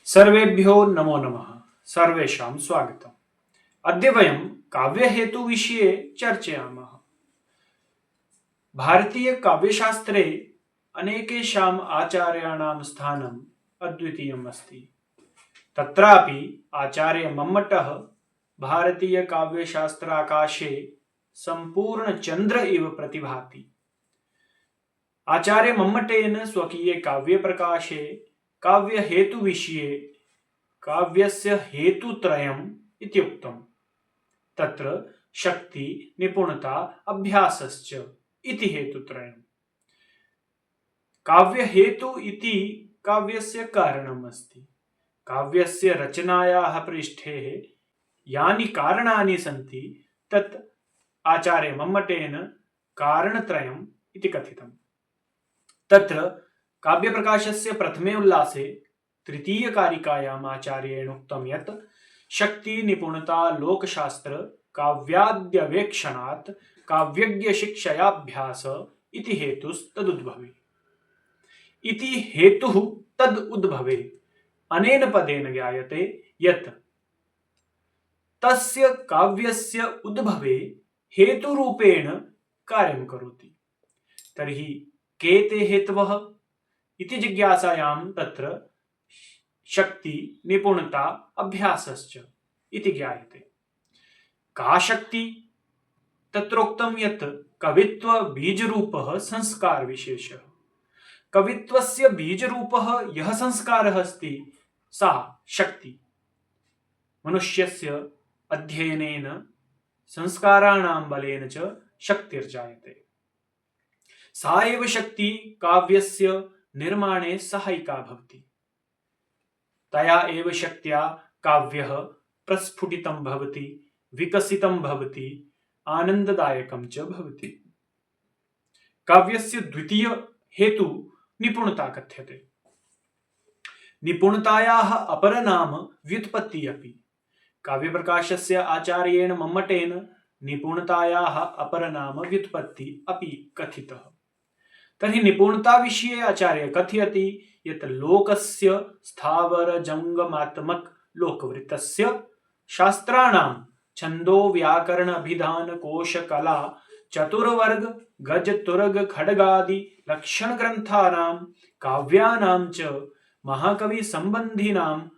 सर्वेभ्यो नमो नमः। सर्वेषां स्वागतम्। अद्य वयं काव्यहेतुविषये चर्चयामः। भारतीयकाव्यशास्त्रे अनेकेषाम् आचार्याणां स्थानम् अद्वितीयम् अस्ति। तत्रापि आचार्यमम्मटः भारतीयकाव्यशास्त्राकाशे सम्पूर्णचन्द्र इव प्रतिभाति। आचार्यमम्मटेन स्वकीये काव्यप्रकाशे काव्यहेतुविषये काव्यस्य हेतुत्रयम् इत्युक्तम्। तत्र शक्ति, निपुणता, अभ्यासश्च इति हेतुत्रयम्। काव्यहेतु इति काव्यस्य कारणम् अस्ति। काव्यस्य रचनायाः पृष्ठे यानि कारणानि सन्ति तत् आचार्यमम्मटेन कारणत्रयम् इति कथितम्। तत्र काव्यप्रकाशस्य प्रथमे उल्लासे तृतीयकारिकायाम् आचार्येण उक्तं यत् शक्ति, निपुणता, लोकशास्त्र काव्याद्यवेक्षणात् काव्यज्ञशिक्षयाभ्यास इति हेतुस्तदुद्भवे। इति हेतुः तद् उद्भवे अनेन पदेन ज्ञायते यत् तस्य काव्यस्य उद्भवे हेतुरूपेण कार्यं करोति। तर्हि के ते हेतवः इति जिज्ञासायां तत्र शक्ति, निपुणता, अभ्यासश्च इति ज्ञायते। का शक्ति? तत्रोक्तं यत् कवित्व बीजरूपः संस्कार विशेषः। कवित्वस्य बीजरूपः यः संस्कारः अस्ति सा शक्ति। मनुष्यस्य अध्ययनेन संस्काराणां बलेन च शक्तिर्जायते। सा एव शक्ति काव्यस्य निर्माणे सहायिका भवति। तया एव शक्त्या काव्यः प्रस्फुटितं भवति, विकसितं भवति, आनन्ददायकं च भवति। काव्यस्य द्वितीय हेतु निपुणता कथ्यते। निपुणतायाः अपरनाम व्युत्पत्ति अपि। काव्यप्रकाशस्य आचार्येण मम्मटेन निपुणतायाः अपरनाम व्युत्पत्ति अपि कथितः। तर्हि निपुणता विषये आचार्य कथयति यत् लोकस्य स्थावर जंगमात्मक लोकवृत्तस्य शास्त्राणां छन्दो व्याकरण अभिधान कोश कला चतुर्वर्ग गज तुरग खड्गादि लक्षण ग्रंथानां काव्यानां च महाकवि संबंधिनां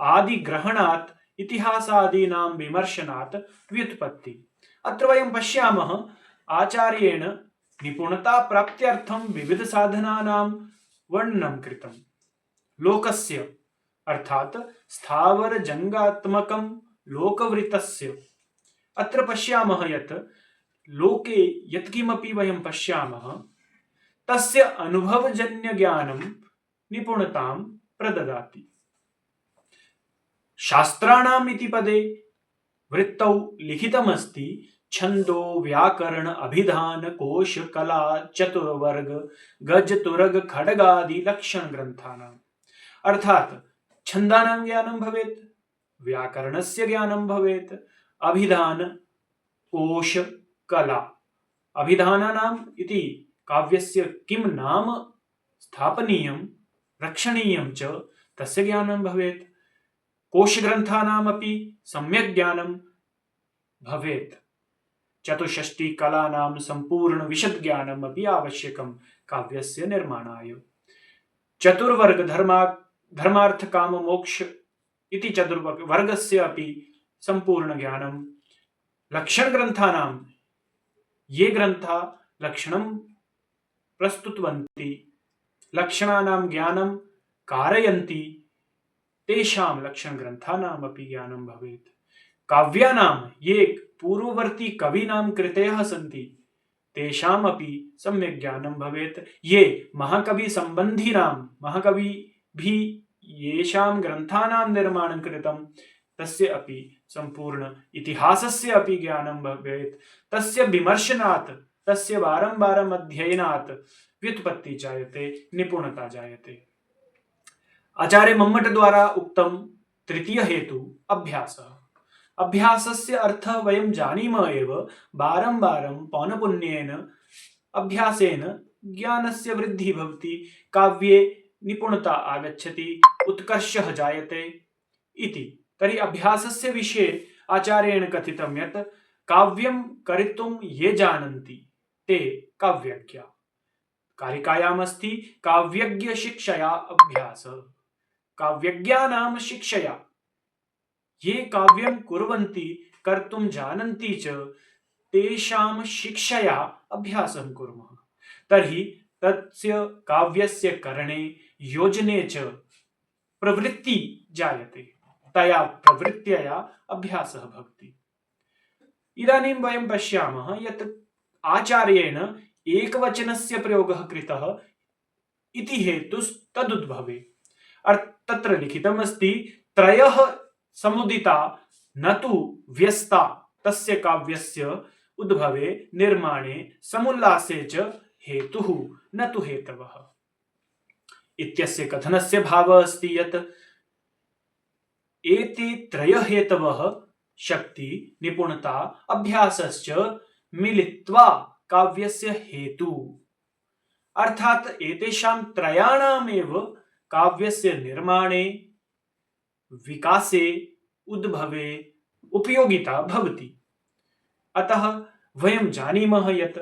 आदि ग्रहणात् इतिहासादीनां विमर्शनात् व्युत्पत्ति। अत्र वयं पश्यामः आचार्येण निपुणता प्राप्त्यर्थं विविध साधनानां वर्णनं कृतम्। लोकस्य अर्थात् स्थावर जंगात्मकं लोकवृत्तस्य अत्र पश्यामः यत् लोके यत्किमपि वयं पश्यामः तस्य अनुभवजन्य ज्ञानं निपुणतां प्रददाति। शास्त्राणाम् इति पदे वृत्तौ लिखितमस्ति छन्दो व्याकरण अभिधान कोश कला चतुर्वर्ग गज तुरग खड्गादि लक्षण ग्रंथानाम्। अर्थात छन्दानां ज्ञानं भवेत्, व्याकरणस्य ज्ञानं भवेत्, अभिधान कोश कला। अभिधानानाम् इति काव्यस्य किं नाम स्थापनीयं रक्षणीयं च तस्य ज्ञानं भवेत्। कोशग्रन्थानामपि सम्यक् ज्ञानं भवेत्। चतुष्षष्टि कलानां संपूर्ण विशद ज्ञानम् अपि आवश्यकं काव्यस्य निर्माणाय। चतुर्वर्ग धर्मार्थ काम मोक्ष इति चतुर्वर्गस्य अपि संपूर्ण ज्ञानं। लक्षण ग्रंथानां ये ग्रंथा लक्षणं प्रस्तुतवन्ति, लक्षणानां ज्ञानं कारयन्ति, तेषां लक्षण ग्रंथानाम् अपि ज्ञानं भवेत्। काव्यानां ये पूर्ववर्ती कवीनां कृतयः सन्ति तेषाम् अपि सम्यक् ज्ञानं भवेत्। ये महाकवि संबंधिनां महाकविभिः येषां ग्रन्थानां निर्माणं कृतं तस्य अपि संपूर्ण इतिहासस्य अपि ज्ञानं भवेत्। तस्य विमर्शनात्, तस्य वारंवारम् अध्ययनात् व्युत्पत्ति जायते, निपुणता जायते। आचार्य मम्मट द्वारा उक्तं तृतीय हेतु अभ्यासः। अभ्यासस्य अर्थः वयं जानीमः एव। बारंबारं पौनपुन्येन अभ्यासेन ज्ञानस्य वृद्धिः भवति। काव्ये निपुणता आगच्छति, उत्कर्षः जायते इति। तर्हि अभ्यासस्य विषये आचार्येण कथितं यत् काव्यं करितुं ये जानन्ति ते काव्यज्ञा। कारिकायामस्ति काव्यज्ञ शिक्षया अभ्यासः। काव्यज्ञानां शिक्षया ये काव्यं कुर्वन्ति, कर्तुं जानन्ति च, तेषां शिक्षया अभ्यासं कुर्मः। तर्हि तस्य काव्यस्य करणे योजने च प्रवृत्ति जायते, तया प्रवृत्त्या अभ्यासः भवति। इदानीं वयं पश्यामः यत् आचार्येण एकवचनस्य प्रयोगः कृतः इति हेतुस्तदुद्भवे। तत्र लिखितमस्ति त्रयः समुदिता न तु व्यस्ता तस्य काव्यस्य उद्भवे निर्माणे समुल्लासे च हेतुः न तु हेतवः। इत्यस्य कथनस्य भावः अस्ति यत् एते त्रयः हेतवः शक्ति, निपुणता, अभ्यासश्च मिलित्वा काव्यस्य हेतु, अर्थात एतेषां त्रयाणामेव काव्यस्य निर्माणे, विकासे, उद्भवे उपयोगिता भवति। अतः वयं जानीमः यत्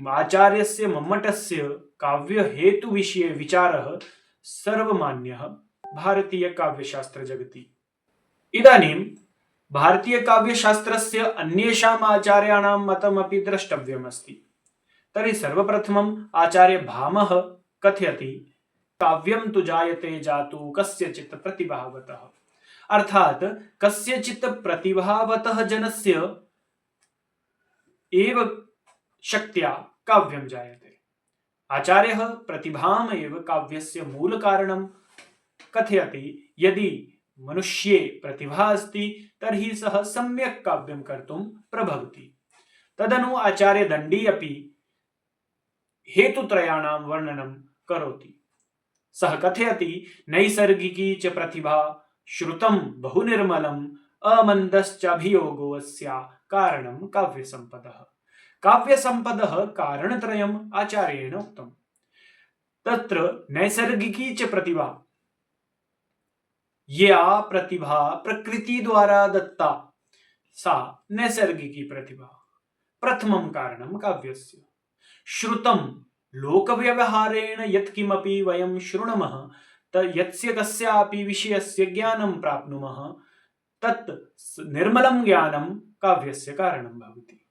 आचार्यस्य मम्मटस्य काव्य हेतु विषये विचारः सर्वमान्यः भारतीय काव्यशास्त्र जगति। इदानीं भारतीय काव्यशास्त्रस्य अन्येषाम् आचार्याणां मतमपि द्रष्टव्यमस्ति। तर्हि सर्वप्रथमम् आचार्य भामह कथयति काव्यं तु जायते जातु कस्यचित् प्रतिभावतः, अर्थात कस्यचित् प्रतिभावतः जनस्य एव शक्त्या काव्यं जायते। आचार्यः प्रतिभाम् एव काव्यस्य मूल कारणं कथयति। यदि मनुष्ये प्रतिभा अस्ति तर्हि सः सम्यक् काव्यं कर्तुं प्रभवति। तदनु आचार्य दण्डी अपि हेतुत्रयाणां वर्णनं करोति। सः कथयति नैसर्गिकी च प्रतिभा श्रुतं बहु निर्मलम् अमन्दश्चाभियोगो अस्या कारणं काव्यसम्पदः। काव्यसम्पदः कारणत्रयम् आचार्येण उक्तम्। तत्र नैसर्गिकी च प्रतिभा, या प्रतिभा प्रकृति द्वारा दत्ता सा नैसर्गिकी प्रतिभा प्रथमं कारणं काव्यस्य। श्रुतं लोकव्यवहारेण यत्किमपि वयं शृणुमः यस्य कस्यापि विषयस्य ज्ञानं प्राप्नुमः तत् निर्मलं ज्ञानं काव्यस्य कारणं भवति।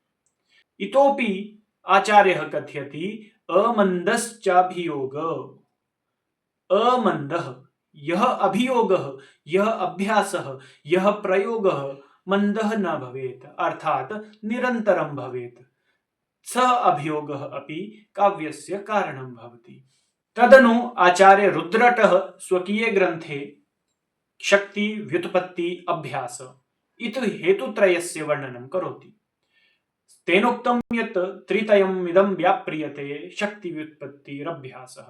इतोपि आचार्यः कथयति अमन्दश्चाभियोग। अमन्दः यः अभियोगः, यः अभ्यासः, यः प्रयोगः मन्दः न भवेत्, अर्थात निरन्तरं भवेत्। स अभियोगः अपि काव्यस्य कारणं भवति। तदनु आचार्य रुद्रटः स्वकीये ग्रन्थे शक्ति व्युत्पत्ति अभ्यास इति हेतुत्रयस्य वर्णनं करोति। तेनोक्तं यत् त्रितयम् इदं व्याप्रियते शक्ति व्युत्पत्तिरभ्यासः,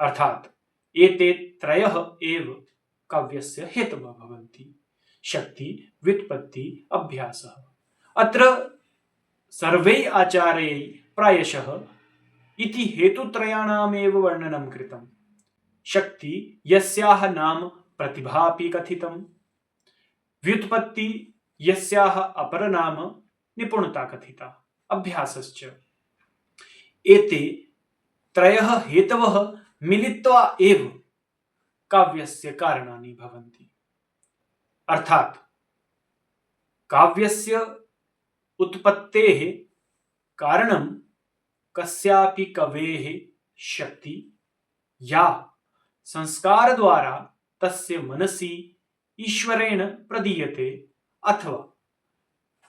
अर्थात एते त्रयः एव काव्यस्य हेतवः भवन्ति, शक्ति व्युत्पत्ति अभ्यासः। अत्र सर्वैः आचार्यैः प्रायशः इति हेतुत्रयाणामेव वर्णनं कृतं। शक्ति यस्याः नाम प्रतिभापि कथितं, व्युत्पत्ति यस्याः अपरनाम निपुणता कथिता, अभ्यासश्च। एते त्रयः हेतवः मिलित्वा एव काव्यस्य कारणानि भवन्ति। अर्थात काव्यस्य उत्पत्तेः कारणं कस्यापि कवेः शक्ति या संस्कार द्वारा तस्य मनसि ईश्वरेण प्रदीयते अथवा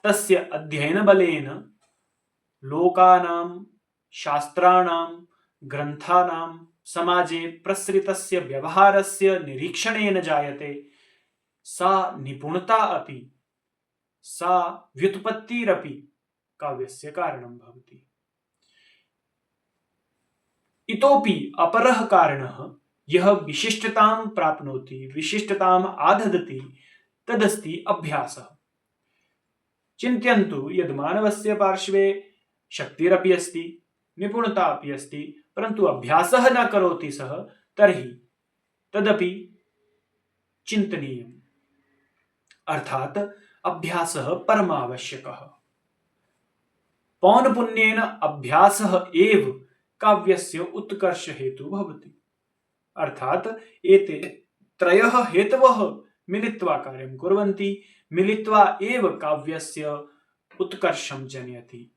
तस्य अध्ययन बलेन लोकानां, शास्त्राणां, ग्रन्थानां समाजे प्रसृतस्य व्यवहारस्य निरीक्षणेन जायते। सा निपुणता अपि, सा व्युत्पत्तिरपि काव्यस्य कारणं भवति। इतोपि अपरः कारणः यः विशिष्टतां प्राप्नोति, विशिष्टताम् आददति, तदस्ति अभ्यासः। चिन्तयन्तु यद् मानवस्य पार्श्वे शक्तिरपि अस्ति, निपुणता अपि अस्ति, परन्तु अभ्यासः न करोति सः, तर्हि तदपि चिन्तनीयम्। अर्थात अभ्यासः परमावश्यकः। पौनपुन्येन अभ्यासः एव काव्यस्य उत्कर्ष हेतु भवति। अर्थात एते त्रयः हेतवः मिलित्वा कार्यं कुर्वन्ति, मिलित्वा एव काव्यस्य उत्कर्षं जनयति